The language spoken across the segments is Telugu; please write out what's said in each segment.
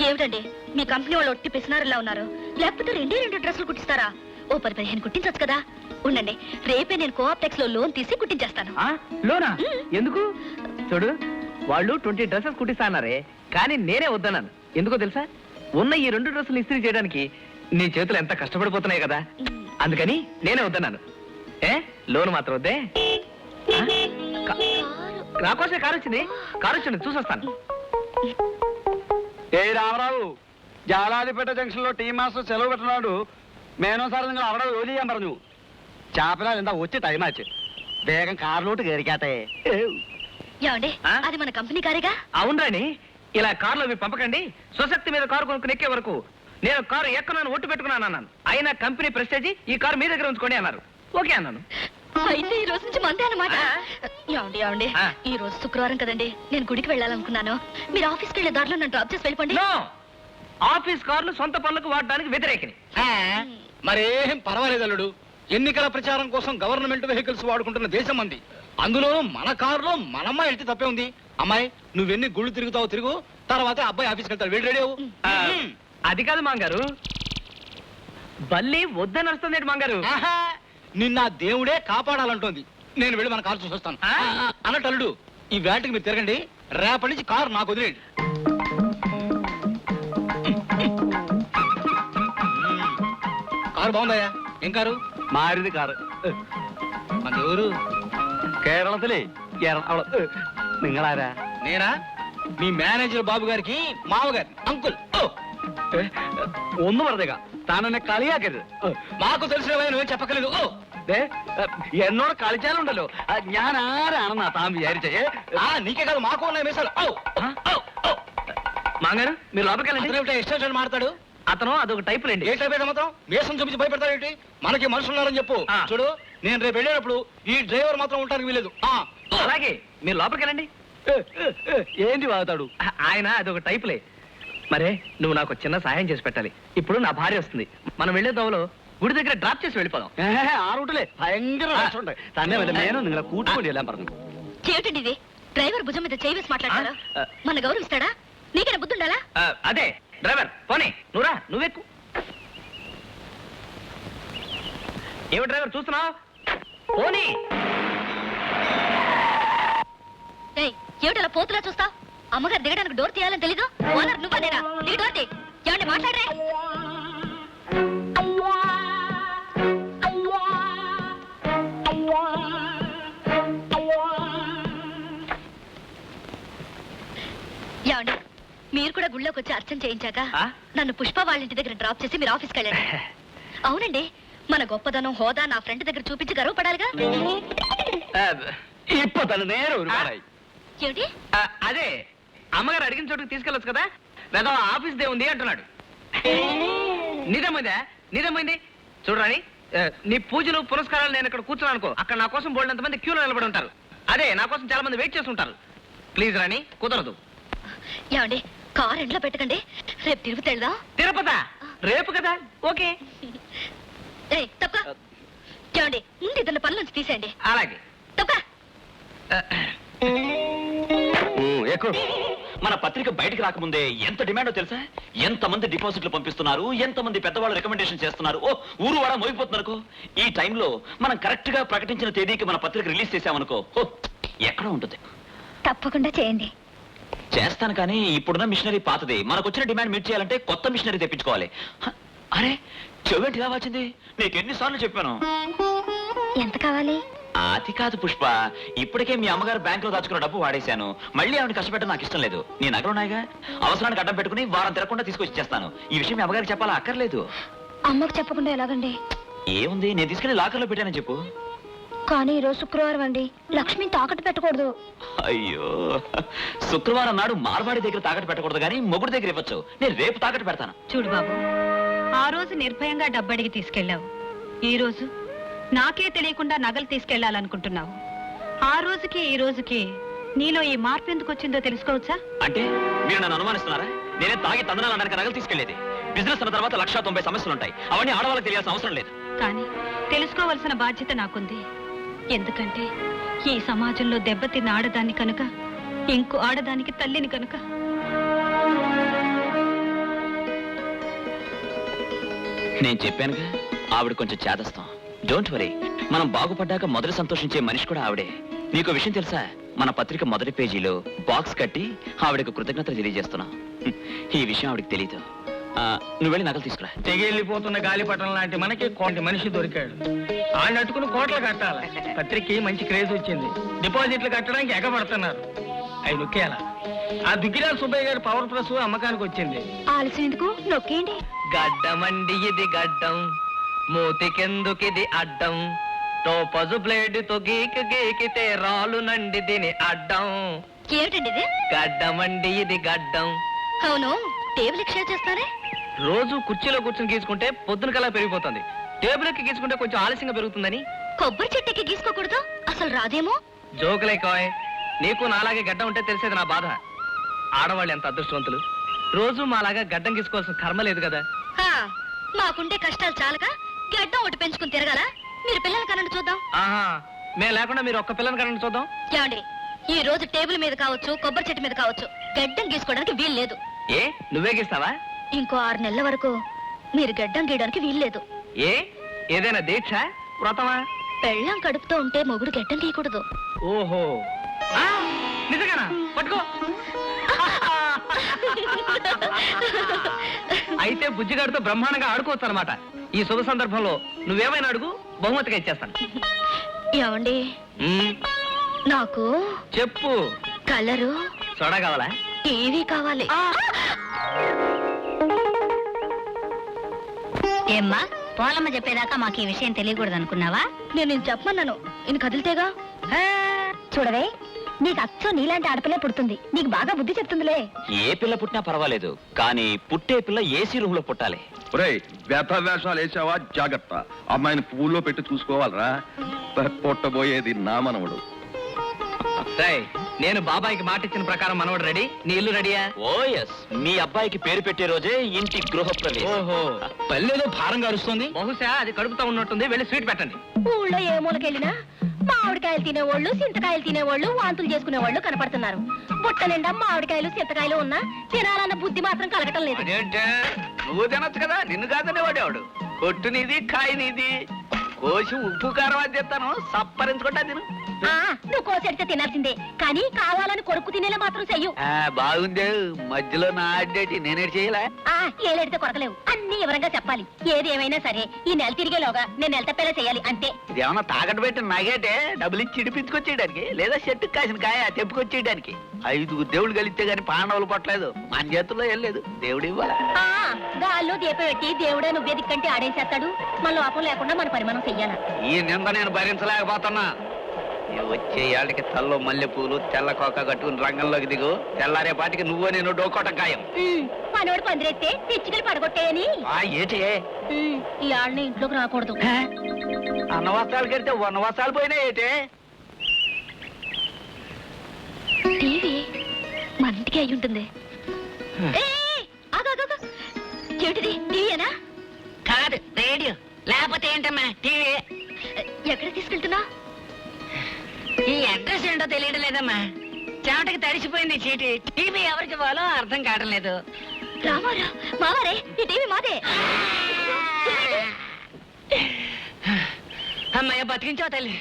ఏమిటండి మీ కంపెనీ వాళ్ళు ఒట్టి పిసినారులా ఉన్నారు? లేకపోతే 2 డ్రెస్సులు కుట్టిస్తారా? ఓ 10-15 కుట్టించచ్చు కదా. ఉండండి, రేపే నేను కోఆప్టెక్స్ లో లోన్ తీసి కుట్టించేస్తాను. లోనా? ఎందుకు? చూడు, వాళ్ళు 20 డ్రెస్సెస్ కుట్టిస్తానారే, కానీ నేనే వద్దన్నాను. ఎందుకో తెలుసా? ఉన్న ఈ 2 డ్రెస్సులు ఇస్త్రీ చేయడానికి నీ చేతులు ఎంత కష్టపడిపోతున్నాయి కదా, అందుకని నేనే వద్దన్నాను. లోన్ మాత్రం వద్దే. నాకోసే కారు వచ్చింది, చూసొస్తాను. ఏ రామరావు, జాలాదిపేట జంక్షన్ లో టీ మాస్టర్ సెలవు పెట్టినాడు. మేనోసారి നിങ്ങൾ അവിടെ ജോലി ചെയ്യാൻ പറഞ്ഞു. చాపలా എന്താ వచ్చి టైం ఆచి వేగం కారులోటు గెరికాతే. ఏమండి, అది మన కంపెనీ కారేగా? అవునరాని, ఇలా కార్లో అవి పంపకండి. స్వశక్తి మీద కారు కొనుక్కుని ఎక్కే వరకు నేను కారు ఎక్కనని ఒట్టు పెట్టుకున్నాను అన్నాను. అయినా కంపెనీ ప్రెస్టేజీ ఈ కారు మీ దగ్గర ఉంచుకోండి అన్నారు. ఓకే అన్నాను. అయితే ఈ రోజు నుంచి మందే అన్నమాట. ఏమండి, ఈ రోజు శుక్రవారం కదండి, నేను గుడికి వెళ్ళాలనుకున్నాను. మీరు ఆఫీస్కి వెళ్ళే దారిలో నన్ను డ్రాప్ చేసి వెళ్ళిపోండి. ఆఫీస్ కార్లు సొంత పనులకు వాడడానికి వ్యతిరేకిని. మరేం పర్వాలేదు అల్లుడు. ఎన్నికల ప్రచారం కోసం గవర్నమెంట్ వెహికల్స్ వాడుకుంటున్న దేశం మంది, అందులో మన కారులో మనమ్మాయి వెళ్తే తప్పే ఉంది. అమ్మాయి, నువ్వెన్ని గుళ్ళు తిరుగుతావు తిరుగు, తర్వాత అబ్బాయి ఆఫీస్కి వెళ్తాడు. వెళ్ళి రెడీ అవ్వు. అది కాదు మాంగారు, బల్లి వద్దని వస్తుంది మాంగారు. నిన్న దేవుడే కాపాడాలంటోంది. నేను వెళ్ళి మన కారు చూసొస్తాను అన్నట్టు అల్లుడు, ఈ వేటకి మీరు తిరగండి. రేపటి నుంచి కారు నాకు వదిలేండి. కారు బాగుందయ్యా. ఏం కారు? మారిది కారు. మన ఎవరు? కేరళത്തിലെ నిങ്ങളാരാ? నేనా? మీ మేనేజర్ బాబు గారికి మామగారి అంకుల్. ഒന്ന് പറഞ്ഞേക്ക, താനെന്നെ കളിയാക്കരുത്. మాకు తెలిసిన నువ్వేం చెప్పకలేదు. എന്നോട് കളിച്ചാലുണ്ടല്ലോ ഞാൻ ആരാണെന്നാ താൻ విచారిచే. నీకే కాదు, మాకు ఉన్నాయి మీసాలు. మాంగారు, మీరు లోపలికి ఇష్టం మాడతాడు. అతను అదొక టైప్ రండి. ఏ టైప్ అయితే మాత్రం మీసం చూపించి భయపెడతాడేంటి? మనకి మనుషులున్నారని చెప్పు. చూడు, నేను రేపు వెళ్ళేటప్పుడు ఈ డ్రైవర్ మాత్రం ఉండడానికి వీలేదు. అలాగే, మీరు లోపలికి వెళ్ళండి. ఏంటి వాగుతాడు ఆయన? అదొక టైపులే. మరే, నువ్వు నాకు చిన్న సహాయం చేసి పెట్టాలి. ఇప్పుడు నా భార్య వస్తుంది. మనం వెళ్లే దోవలో గుడి దగ్గర డ్రాప్ చేసి వెళ్ళిపోదాం. ఆ రూటులే భయంకర തന്നെ నేను నిങ്ങളെ కూట్టుకొని వెళ్ళాం പറഞ്ഞു. ఏమిటండి ఇది? డ్రైవర్ భుజం మీద చేయి వేసి మాట్లాడతారా? మన గౌరవిస్తాడా? నీకైనా బుద్ధి ఉండాలా? అదే డ్రైవర్, పోనీ నువ్వురా, నువ్వెక్కు. ఏమి డ్రైవర్ చూస్తున్నావు? పోనీ. ఏమిటలా పోతులా చూస్తావు? అమ్మగారు దిగడానికి డోర్ తీయాలని తెలీదు? ఓనర్ నువ్వనేనా? దిగి డోర్ తీ. ఏమండి మాట్లాడరే? ఏమండి, మీరు కూడా గుళ్ళోకి వచ్చి అర్చన చేయించాక నన్ను పుష్ప వాళ్ళ ఇంటి దగ్గర డ్రాప్ చేసి మీరు ఆఫీస్కి వెళ్ళండి. అవునండి, మన గొప్పదనం హోదా నా ఫ్రెండ్ దగ్గర చూపించి గర్వపడాలిగా. ఏమిటి? అదే అమ్మగారు అడిగిన చోటుకి తీసుకెళ్ళొచ్చు కదా. లేదా ఆఫీస్ దే ఉంది అంటున్నాడు. నిజమైంది చూడరాని, నీ పూజలు పురస్కారాలు నేను ఇక్కడ కూర్చున్నాను అనుకో, అక్కడ నా కోసం బోల్డంత మంది క్యూలో నిలబడి ఉంటారు. అదే నా కోసం చాలా మంది వెయిట్ చేస్తుంటారు. ప్లీజ్ రాణి, కుదరదు. ఏమండి, కార్ ఎండ్లో పెట్టకండి, రేపు తిరుపతి వెళ్దాం. తిరుపతా? రేపు కదా. ఓకే. తప్ప. ఏమండి, ముందు ఇద్దరు పనుల నుంచి తీసేయండి. అలాగే. తప్ప. మన పత్రిక బయటికి రాకముందే ఎంత డిమాండో తెలుసా? ఎంతమంది డిపాజిట్లు పంపిస్తున్నారు, ఎంతమంది పెద్దవాళ్ళు రికమెండేషన్ చేస్తున్నారు. ఊరు వాడ మోగిపోతున్నారు. ఈ టైంలో మనం కరెక్ట్ గా ప్రకటించిన తేదీకి మన పత్రిక రిలీజ్ చేసామనుకో, ఎక్కడ ఉంటుంది? తప్పకుండా చేయండి. చేస్తాను, కానీ ఇప్పుడున్న మిషనరీ పాతది. మనకు వచ్చిన డిమాండ్ మీట్ చేయాలంటే కొత్త మిషనరీ తెప్పించుకోవాలి. అరే, చెవేంటి ఇలా వచ్చింది? నీకు ఎన్నిసార్లు చెప్పాను. ఎంత కావాలి? అది కాదు పుష్ప, ఇప్పటికే మీ అమ్మగారు బ్యాంకులో దాచుకున్న డబ్బు వాడేశాను. మళ్ళీ ఆవిడ కష్టపెట్టడం నాకు ఇష్టం లేదు. నీ నగలు ఉన్నాయిగా, అవసరానికి అడ్డం పెట్టుకుని వారం తిరగకుండా తీసుకొచ్చి చేస్తాను. ఈ విషయం మీ అమ్మగారికి చెప్పాలా? అక్కర్లేదు. అమ్మకు చెప్పకుండా ఎలాగండి? ఏముంది, నేను తీసుకెళ్లి లాకర్లో పెట్టానని చెప్పు. కానీ ఈరోజు శుక్రవారం అండి, లక్ష్మిని తాకట్టు పెట్టకూడదు. అయ్యో, శుక్రవారం నాడు మార్వాడి దగ్గర తాకట్టు పెట్టకూడదు, కానీ మొగుడు దగ్గర ఇవ్వచ్చు. నేను రేపు తాకట్టు పెడతాను. చూడు బాబు, ఆ రోజు నిర్భయంగా డబ్బడిగి తీసుకెళ్ళావు. ఈ రోజు నాకే తెలియకుండా నగలు తీసుకెళ్లాలనుకుంటున్నావు. ఆ రోజుకి ఈ రోజుకి నీలో ఈ మార్పు ఎందుకు వచ్చిందో తెలుసుకోవచ్చా? అంటే మీరు నన్ను అనుమానిస్తున్నారా? నేనే తాగి తందనాలడానికి నగలు తీసుకెళ్లేది. బిజినెస్ అన్న తర్వాత 190 సమస్యలుంటాయి. అవన్నీ ఆడవాళ్ళకి తెలియాల్సిన అవసరం లేదు. కానీ తెలుసుకోవలసిన బాధ్యత నాకుంది. ఎందుకంటే ఈ సమాజంలో దెబ్బతిన్న ఆడదాన్ని కనుక, ఇంకో ఆడదానికి తల్లిని కనుక. నేను చెప్పానుగా ఆవిడ కొంచెం చేదస్తాం. డోంట్ వరీ, మనం బాగుపడ్డాక మొదటి సంతోషించే మనిషి కూడా ఆవిడే. నీకు విషయం తెలుసా, మన పత్రిక మొదటి పేజీలో బాక్స్ కట్టి ఆవిడకు కృతజ్ఞతలు తెలియజేస్తున్నా. ఈ విషయం ఆవిడకి తెలీదు. నువ్వు వెళ్ళి నగలు తీసుకురా. తెగిళ్ళిపోతున్న గాలిపటం లాంటి మనకి కొంటి మనిషి దొరికాడు. ఆయన అట్టుకుని కోట్లు కట్టాలి. పత్రికకి మంచి క్రేజ్ వచ్చింది. డిపాజిట్లు కట్టడానికి ఎగబడుతున్నారు. అవి నొక్కేయాల. ఆ దుగ్గిరాల సుబ్బయ్య గారి పవర్ ప్లస్ అమ్మకానికి వచ్చింది. ఆలస్యం ఎందుకు, నొక్కేయండి. గడ్డమండి ఇది గడ్డం, మూతికెందుకిది అడ్డం, టోపజు బ్లేడ్తో గీకితే రాలునండి దీని అడ్డం. ఏమిటండి ఇది? గడ్డమండి ఇది గడ్డం. అవును, టేబుల్ ఎక్స్చేంజ్ చేస్తారే? రోజు కుర్చీలో కూర్చుని గీసుకుంటే పొద్దున కల్లా పెరిగిపోతుంది. టేబుల్ ఎక్కి గీసుకుంటే కొంచెం ఆలస్యంగా పెరుగుతుందని. కొబ్బరి చెట్టుకి గీసుకోకూడదు, అసలు రాదేమో. జోకులేకోయ్, నీకు నాలాగే గడ్డం ఉంటే తెలిసేది నా బాధ. ఆడవాళ్ళు ఎంత అదృష్టవంతులు. రోజు మాలాగా గడ్డం గీసుకోవాల్సిన కర్మ లేదు కదా. హా, మాకుండే కష్టాలు చాలక గడ్డం ఒకటి పెంచుకుని తిరగాల. మీరు పిల్లలు కనండి చూద్దాం. ఆహా, మేము లేకుండా మీరు ఒక్క పిల్లని కనండి చూద్దాం. ఏమండి, ఈ రోజు టేబుల్ మీద కావచ్చు, కొబ్బరి చెట్టు మీద కావచ్చు, గడ్డం గీసుకోవడానికి వీలు లేదు. ఏ, నువ్వే గీస్తావా? ఇంకో 6 నెలల వరకు మీరు గడ్డం గీయడానికి వీల్లేదు. ఏ, ఏదైనా దీక్ష, వ్రతమా? పెళ్ళాం కడుపుతో ఉంటే మొగుడు గడ్డం గీయకూడదు. ఓహో, ఆ, నిజంగానా? పట్టుకో. అయితే బుజ్జిగాడితో బ్రహ్మాండంగా ఆడుకోవచ్చు అనమాట. ఈ శుభ సందర్భంలో నువ్వేమైనా అడుగు, బహుమతిగా ఇచ్చేస్తాను. ఏమండి, నాకు చెప్పు. కలరు సోడా కావాలా? టీవీ కావాలి. ఏమ్మా, పోలమ్మ చెప్పేదాకా మాకు ఈ విషయం తెలియకూడదు అనుకున్నావా? నేను చెప్పమన్నాను, ఈయన కదిలితేగా. చూడవే, నీకు అచ్చో నీలాంటి ఆడపిల్లే పుడుతుంది. నీకు బాగా బుద్ధి చెప్తుందిలే. ఏ పిల్ల పుట్టినా పర్వాలేదు, కానీ పుట్టే పిల్ల ఏసీ రూమ్ లో పుట్టాలి. ఒరేయ్, వ్యర్థ వేషాలు వేసావా? జాగ్రత్త. అమ్మాయిని పువ్వుల్లో పెట్టి చూసుకోవాలరా. పొట్టబోయేది నా మనవడు. నేను బాబాయికి మాట ఇచ్చిన ప్రకారం మనవడు రెడీ. నీ ఇల్లు రెడీయా? ఓ ఎస్, మీ అబ్బాయికి పేరు పెట్టే రోజే ఇంటి గృహప్రవేశం. ఓహో, పల్లెదో భారంగా అరుస్తోంది. బహుశా అది కడుపుతా ఉన్నట్టుంది. వెళ్ళి స్వీట్ పెట్టండి. ఊళ్ళో ఏ మూలకెళ్ళినా మామిడికాయలు తినేవాళ్ళు, చింతకాయలు తినేవాళ్ళు, వాంతులు చేసుకునేవాళ్ళు కనపడుతున్నారు. బుట్ట నిండా మామిడికాయలు, చింతకాయలు ఉన్నా తినాలన్న బుద్ధి మాత్రం కలగటం లేదు. అదేంటే, నువ్వు తినొచ్చు కదా, నిన్ను కాదనే వాడేవాడు. కొట్టు నీది, కాయ నీది. కోసి ఉప్పు కారం అని చెప్తాను, సప్పరించుకుంటా తిను. నువ్వు కోసెడితే తినాల్సిందే, కానీ కావాలని కొరుకు తినేలా మాత్రం చెయ్యు. బాగుందే, మధ్యలో నా అడ్డేటి నేనే చేయలే. ఏలెడితే కొరకలేవు, అన్ని వివరంగా చెప్పాలి. ఏది ఏమైనా సరే ఈ నెల తిరిగేలోగా నేను నెల తప్పేలా చేయాలి, అంతే. ఇదేమన్నా తాకట్టు పెట్టిన నగేటే, డబ్బులు ఇచ్చి ఇడిపించుకొచ్చేయడానికి, లేదా చెట్టుకు కాసిన కాయ తెప్పుకొచ్చేయడానికి. 5 దేవుళ్ళు కలిస్తే గాని పాండవులు పట్టలేదు. మన చేతుల్లో ఏం లేదు, దేవుడు ఇవ్వాలి. గాల్లో దీపం పెట్టి దేవుడే నువ్వే దిక్కంటే ఆడేసేస్తాడు. మన లోపం లేకుండా మన పరిమాణం చెయ్యాలి. ఈ నింద నేను భరించలేకపోతున్నా. వచ్చే ఏళ్ళకి తల్లో మల్లెపూలు, తెల్ల కోక కట్టుకుని రంగంలోకి దిగు. తెల్లారేపాటికి నువ్వు నేను డోకోట ఖాయం. పనోడు పందిరెత్తే పిచ్చికలు పడగొట్టేయని. ఏంటి ఈ ఆళ్ళని ఇంట్లోకి రాకూడదు. అన్నవస్త్రాలు కడితే వనవస్త్రాలు పోయినా ఏంటే? టీవీ మన ఇంటికి అయి ఉంటుంది. ఏమిటిది, టీవీనా? కాదు, రేడియో. లేకపోతే ఏంటమ్మా, టీవీ. ఎక్కడ తీసుకెళ్తున్నా? ఈ అడ్రస్ ఏంటో తెలియడం లేదమ్మా. చెమటకి తడిసిపోయింది చీటి. టీవీ ఎవరికి ఇవ్వాలో అర్థం కావడం లేదు. రామారా, మావారే, ఈ టీవీ మాదే. అమ్మాయి బతికించావు తల్లి.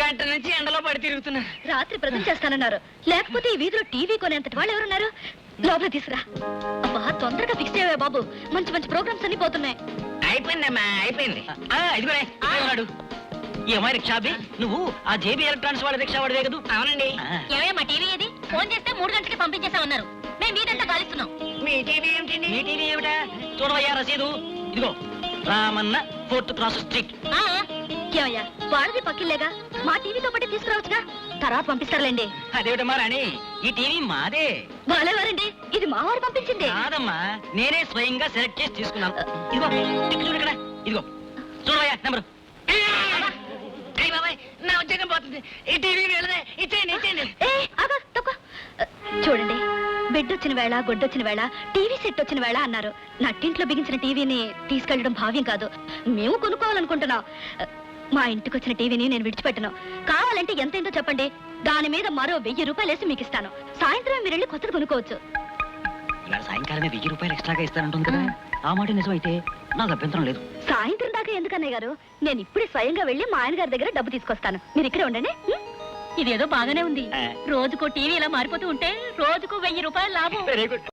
గంట నుంచి ఎండలో పడి తిరుగుతున్నా. రాత్రి ప్రజెంట్ చేస్తానన్నారు, లేకపోతే ఈ వీధిలో టీవీ కొనేంతటి వాళ్ళు ఎవరున్నారు? లోపల తీసుకురా. అబ్బా, తొందరగా ఫిక్స్ అయ్యా బాబు, మంచి మంచి ప్రోగ్రామ్స్ అన్ని పోతున్నాయి. అయిపోయిందమ్మా, అయిపోయింది. ఇదిగోడు ఏమై రిక్షాబి, నువ్వు ఆ జేబీ ఎలక్ట్రానిక్స్ వాళ్ళ రిక్షా వాడిదే కదా? అవునండి. ఏమయ్యా, మా టీవీ ఏది? ఫోన్ చేస్తే 3 గంటలకి పంపించేసామన్నారు. మేము మీదంతా గాలిస్తున్నాం. మీ టీవీ ఏమిటండి? మీ టీవీ ఏమిటా? చూడవయ్యా రసీదు. ఇదిగో, రామన్న 4th క్రాస్ స్ట్రీట్. ఏమయ్యా, వాడిది పక్కిల్లేగా, మా టీవీతో పాటు తీసుకురావచ్చుగా. తర్వాత పంపిస్తారులేండి. అదేమిటమ్మా రాణి, ఈ టీవీ మాదే. బాలేవారండి, ఇది మా వారు పంపించింది. కాదమ్మా, నేనే స్వయంగా సెలెక్ట్ చేసి తీసుకున్నాను. ఇదిగో చూడు ఇక్కడ, ఇదిగో చూడవయ్యా నెంబరు. నా ఉద్యోగం పోతుంది. ఈ టీవీ ఇచ్చేయండి. చూడండి, బెడ్ వచ్చిన వేళ, గొడ్డొచ్చిన వేళ, టీవీ సెట్ వచ్చిన వేళ అన్నారు. నట్టింట్లో బిగించిన టీవీని తీసుకెళ్లడం భావ్యం కాదు. మేము కొనుక్కోవాలనుకుంటున్నాం. మా ఇంటికి వచ్చిన టీవీని నేను విడిచిపెట్టను. కావాలంటే ఎంతైందో చెప్పండి, దాని మీద మరో 1000 రూపాయలు వేసి మీకు ఇస్తాను. సాయంత్రం మీరు వెళ్ళి కొత్తది కొనుక్కోవచ్చు. ఇవాళ సాయంకాలమే 1000 రూపాయలు ఎక్స్ట్రాగా ఇస్తానంటుంది కదా, ఆ మాట నిజమైతే నాకు అభ్యంతరం లేదు. సాయంత్రం దాకా ఎందుకు అన్నయ్య గారు? నేను ఇప్పుడే స్వయంగా వెళ్ళి మా ఆయన గారి దగ్గర డబ్బు తీసుకొస్తాను. మీరు ఇక్కడే ఉండండి. ఇదేదో బాగానే ఉంది. రోజుకో టీవీ ఇలా మారిపోతూ ఉంటే రోజుకు 1000 రూపాయలు లాభం. Very good.